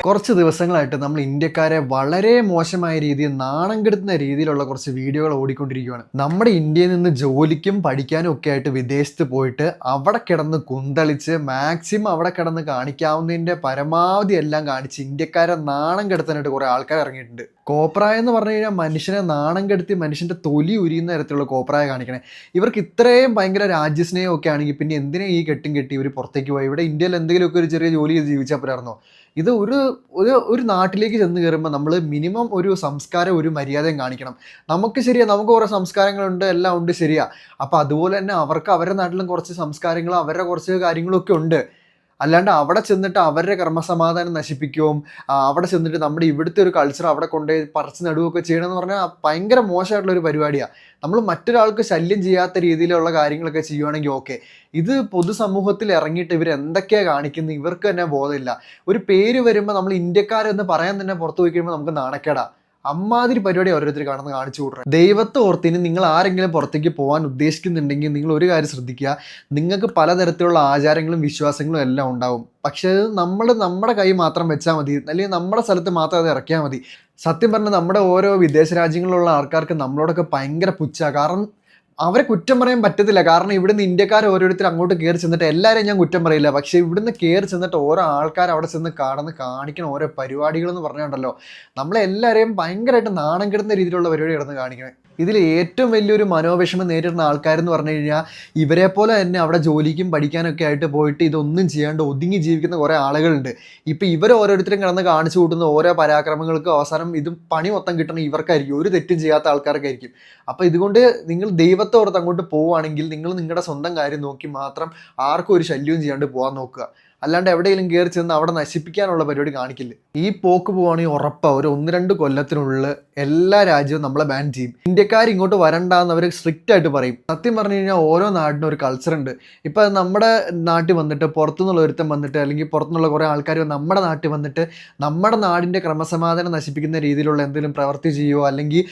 കുറച്ച് ദിവസങ്ങളായിട്ട് നമ്മൾ ഇന്ത്യക്കാരെ വളരെ മോശമായ രീതിയിൽ നാണം കെടുത്തുന്ന രീതിയിലുള്ള കുറച്ച് വീഡിയോകൾ ഓടിക്കൊണ്ടിരിക്കുകയാണ്. നമ്മുടെ ഇന്ത്യയിൽ നിന്ന് ജോലിക്കും പഠിക്കാനും ഒക്കെ ആയിട്ട് വിദേശത്ത് പോയിട്ട് അവിടെ കിടന്ന് കുന്തളിച്ച് മാക്സിമം അവിടെ കിടന്ന് കാണിക്കാവുന്നതിൻ്റെ പരമാവധി എല്ലാം കാണിച്ച് ഇന്ത്യക്കാരെ നാണം കെടുത്താനായിട്ട് കുറേ ആൾക്കാർ ഇറങ്ങിയിട്ടുണ്ട്. കോപ്രായ എന്ന് പറഞ്ഞു കഴിഞ്ഞാൽ മനുഷ്യനെ നാണം കെടുത്തി മനുഷ്യൻ്റെ തൊലി ഉരിയുന്ന തരത്തിലുള്ള കോപ്രായ കാണിക്കണേ. ഇവർക്ക് ഇത്രയും ഭയങ്കര രാജ്യസ്നേഹം ഒക്കെ ആണെങ്കിൽ പിന്നെ എന്തിനാ ഈ കെട്ടും കെട്ടി ഇവർ പുറത്തേക്ക് പോയി? ഇവിടെ ഇന്ത്യയിൽ എന്തെങ്കിലുമൊക്കെ ഒരു ചെറിയ ജോലി ചെയ്ത് ജീവിച്ചാൽ പോരായിരുന്നോ? ഇത് ഒരു ഒരു ഒരു നാട്ടിലേക്ക് ചെന്ന് കയറുമ്പോൾ നമ്മൾ മിനിമം ഒരു സംസ്കാരം ഒരു മര്യാദയും കാണിക്കണം. നമുക്ക് ശരിയാ, നമുക്ക് കുറേ സംസ്കാരങ്ങളുണ്ട്, എല്ലാം ഉണ്ട്, ശരിയാ. അപ്പോൾ അതുപോലെ തന്നെ അവർക്ക് അവരുടെ നാട്ടിലും കുറച്ച് സംസ്കാരങ്ങളും അവരുടെ കുറച്ച് കാര്യങ്ങളൊക്കെ ഉണ്ട്. അല്ലാണ്ട് അവിടെ ചെന്നിട്ട് അവരുടെ ക്രമസമാധാനം നശിപ്പിക്കുകയും അവിടെ ചെന്നിട്ട് നമ്മുടെ ഇവിടുത്തെ ഒരു കൾച്ചർ അവിടെ കൊണ്ടുപോയി പറിച്ച് നടുകയൊക്കെ ചെയ്യണമെന്ന് പറഞ്ഞാൽ ഭയങ്കര മോശമായിട്ടുള്ള ഒരു പരിപാടിയാണ്. നമ്മൾ മറ്റൊരാൾക്ക് ശല്യം ചെയ്യാത്ത രീതിയിലുള്ള കാര്യങ്ങളൊക്കെ ചെയ്യുവാണെങ്കിൽ ഓക്കെ. ഇത് പൊതുസമൂഹത്തിൽ ഇറങ്ങിയിട്ട് ഇവർ എന്തൊക്കെയാണ് കാണിക്കുന്നത് ഇവർക്ക് തന്നെ ബോധമില്ല. ഒരു പേര് വരുമ്പോൾ നമ്മൾ ഇന്ത്യക്കാരെന്ന് പറയാൻ തന്നെ പുറത്ത് പോയി കഴിയുമ്പോൾ നമുക്ക് നാണക്കേടാ. അമ്മാതിരി പരിപാടി ഓരോരുത്തർ കാണുന്ന കാണിച്ചു കൂട്ടുന്നത്. ദൈവത്തെ ഓർത്തിന് നിങ്ങൾ ആരെങ്കിലും പുറത്തേക്ക് പോകാൻ ഉദ്ദേശിക്കുന്നുണ്ടെങ്കിൽ നിങ്ങൾ ഒരു കാര്യം ശ്രദ്ധിക്കുക. നിങ്ങൾക്ക് പലതരത്തിലുള്ള ആചാരങ്ങളും വിശ്വാസങ്ങളും എല്ലാം ഉണ്ടാവും. പക്ഷേ അത് നമ്മുടെ കൈ മാത്രം വെച്ചാൽ മതി, അല്ലെങ്കിൽ നമ്മുടെ സ്ഥലത്ത് മാത്രം അത് ഇറക്കിയാൽ മതി. സത്യം പറഞ്ഞാൽ നമ്മുടെ ഓരോ വിദേശ രാജ്യങ്ങളിലുള്ള ആൾക്കാർക്ക് നമ്മളോടൊക്കെ ഭയങ്കര പുച്ഛാണ്. കാരണം അവരെ കുറ്റം പറയാൻ പറ്റത്തില്ല. കാരണം ഇവിടുന്ന് ഇന്ത്യക്കാർ ഓരോരുത്തർ അങ്ങോട്ട് കയറി ചെന്നിട്ട് എല്ലാവരെയും ഞാൻ കുറ്റം പറയില്ല, പക്ഷേ ഇവിടുന്ന് കയറി ചെന്നിട്ട് ഓരോ ആൾക്കാർ അവിടെ ചെന്ന് കാണിക്കുന്ന ഓരോ പരിപാടികളെന്ന് പറഞ്ഞുകൊണ്ടല്ലോ നമ്മളെല്ലാവരെയും ഭയങ്കരമായിട്ട് നാണം കെടുന്ന രീതിയിലുള്ള പരിപാടി കിടന്ന് കാണിക്കണേ. ഇതിൽ ഏറ്റവും വലിയൊരു മനോവിഷമം നേരിടുന്ന ആൾക്കാരെന്ന് പറഞ്ഞു കഴിഞ്ഞാൽ ഇവരെ പോലെ തന്നെ അവിടെ ജോലിക്കും പഠിക്കാനൊക്കെ ആയിട്ട് പോയിട്ട് ഇതൊന്നും ചെയ്യാണ്ട് ഒതുങ്ങി ജീവിക്കുന്ന കുറേ ആളുകളുണ്ട്. ഇപ്പം ഇവർ ഓരോരുത്തരും കിടന്ന് കാണിച്ചു കൂട്ടുന്ന ഓരോ പരാക്രമങ്ങൾക്കും അവസാനം ഇത് പണി മൊത്തം കിട്ടണം ഇവർക്കായിരിക്കും, ഒരു തെറ്റും ചെയ്യാത്ത ആൾക്കാർക്കായിരിക്കും. അപ്പോൾ ഇതുകൊണ്ട് നിങ്ങൾ ദൈവത്തോടത്ത് അങ്ങോട്ട് പോവുകയാണെങ്കിൽ നിങ്ങൾ നിങ്ങളുടെ സ്വന്തം കാര്യം നോക്കി മാത്രം ആർക്കും ഒരു ശല്യവും ചെയ്യാണ്ട് പോകാൻ നോക്കുക. അല്ലാണ്ട് എവിടെയെങ്കിലും കയറി ചെന്ന് അവിടെ നശിപ്പിക്കാനുള്ള പരിപാടി കാണിക്കില്ല. ഈ പോക്ക് പോവുകയാണെങ്കിൽ ഉറപ്പാണ് ഒരു 1-2 കൊല്ലത്തിനുള്ളിൽ എല്ലാ രാജ്യവും നമ്മളെ ബാൻ ചെയ്യും. ഇന്ത്യക്കാർ ഇങ്ങോട്ട് വരണ്ടാന്ന് അവർ സ്ട്രിക്റ്റ് ആയിട്ട് പറയും. സത്യം പറഞ്ഞു കഴിഞ്ഞാൽ ഓരോ നാടിനും ഒരു കൾച്ചറുണ്ട്. ഇപ്പം നമ്മുടെ നാട്ടിൽ വന്നിട്ട് പുറത്തുനിന്നുള്ള ഒരുത്തം വന്നിട്ട് അല്ലെങ്കിൽ പുറത്തുനിന്നുള്ള കുറേ ആൾക്കാർ നമ്മുടെ നാട്ടിൽ വന്നിട്ട് നമ്മുടെ നാടിൻ്റെ ക്രമസമാധാനം നശിപ്പിക്കുന്ന രീതിയിലുള്ള എന്തെങ്കിലും പ്രവൃത്തി ചെയ്യുമോ അല്ലെങ്കിൽ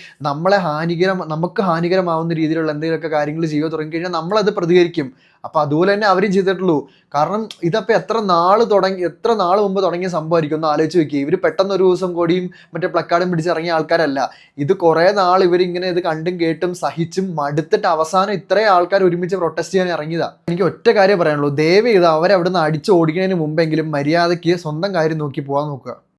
നമുക്ക് ഹാനികരമാവുന്ന രീതിയിലുള്ള എന്തെങ്കിലുമൊക്കെ കാര്യങ്ങൾ ചെയ്യുമോ തുടങ്ങിക്കഴിഞ്ഞാൽ നമ്മളത് പ്രതികരിക്കും. അപ്പോൾ അതുപോലെ തന്നെ അവരും ചെയ്തിട്ടുള്ളൂ. കാരണം ഇതപ്പോൾ എത്ര നാൾ മുമ്പ് തുടങ്ങിയ സംഭവമായിരിക്കും ഒന്ന് ആലോചിച്ച് വെക്കുക. ഇവർ പെട്ടെന്ന് ഒരു ദിവസം കൊടിയും മറ്റേ പ്ലക്കാർഡും പിടിച്ചിറങ്ങിയ ആൾക്കാരല്ല. ഇത് കുറേ നാൾ ഇവരിങ്ങനെ ഇത് കണ്ടും കേട്ടും സഹിച്ചും മടുത്തിട്ട് അവസാനം ഇത്രയും ആൾക്കാർ ഒരുമിച്ച് പ്രൊട്ടസ്റ്റ് ചെയ്യാൻ ഇറങ്ങിയതാണ്. എനിക്ക് ഒറ്റ കാര്യം പറയാനുള്ളൂ, ദയവ് ചെയ്ത് അവരവിടുന്ന് അടിച്ച് ഓടിക്കുന്നതിന് മുമ്പെങ്കിലും മര്യാദയ്ക്ക് സ്വന്തം കാര്യം നോക്കി പോകാൻ നോക്കുക.